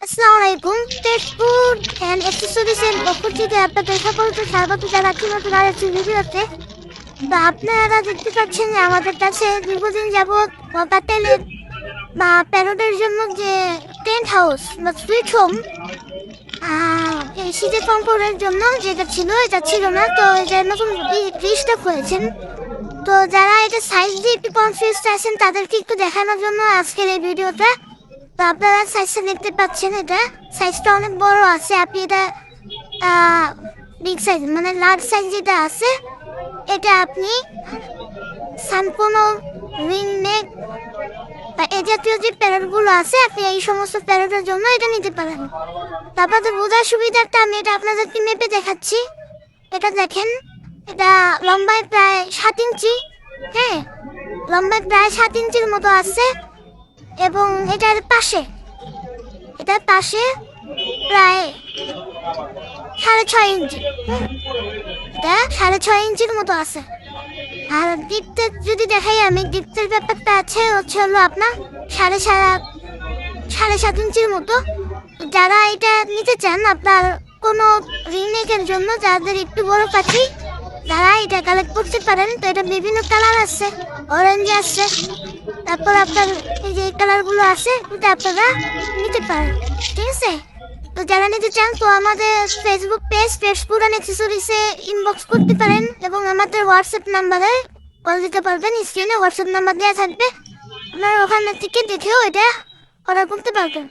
আসসালামু আলাইকুম। তেজপুর অ্যান্ড অ্যাক্সেসরিজের পক্ষ থেকে আপনাদের সকলকে স্বাগত জানাচ্ছি নতুন আরেকটি ভিডিওতে। তো আপনারা দেখতে পাচ্ছেন যে আমাদের কাছে দীর্ঘদিন যাবৎ প্যাটেলের বা প্যারোডের জন্য যে টেন্ট হাউস বা সুইট হোম এই শীতের কম্পোর্টের জন্য যেটা ছিল এটা ছিল না, তো এটা নতুন রিস্টক হয়েছেন। তো যারা এটা সাইজ দিয়ে একটু কনফিউজ আছেন তাদেরকে একটু দেখানোর জন্য আজকের এই ভিডিওটা। তো আপনারা সাইজটা দেখতে পাচ্ছেন, এটা সাইজটা অনেক বড় আছে। আপনি এটা বিগ সাইজ মানে লার্জ সাইজ যেটা আছে এটা আপনি সম্পূর্ণ রিং নেক বা এই জাতীয় যে প্যারোটগুলো আছে আপনি এই সমস্ত প্যারোটের জন্য এটা নিতে পারেন। তারপরে বোঝার সুবিধার্থে আমি এটা আপনাদেরকে মেপে দেখাচ্ছি। এটা দেখেন, এটা লম্বায় প্রায় 7 ইঞ্চি। হ্যাঁ, লম্বায় প্রায় 7 ইঞ্চির মতো আছে এবং এটার পাশে প্রায় 6.5 ইঞ্চি। এটা 6.5 ইঞ্চির মতো আছে। আর ডিপতে যদি দেখাই আমি, ডিপতের ব্যাপারটা আছে হলো আপনার 7.5 ইঞ্চির মতো। যারা এটা নিতে চান আপনার কোনো রিংনেকের জন্য, যাদের একটু বড় পাখি যারা এটা কালেক্ট করতে পারেন, তো এটা বিভিন্ন কালার আছে, অরেঞ্জ আছে, তারপর আপনার এই যে কালারগুলো আছে এটা আপনারা নিতে পারেন। ঠিক আছে, তো যারা নিতে চান তো আমাদের ফেসবুক পেজ তেজপুর অ্যাক্সেসরিজে ইনবক্স করতে পারেন এবং আমাদের হোয়াটসঅ্যাপ নাম্বারে কল দিতে পারবেন। স্ক্রিনে হোয়াটসঅ্যাপ নাম্বার দেওয়া থাকবে, আপনারা ওখান থেকে দেখেও এটা অর্ডার করতে পারবেন।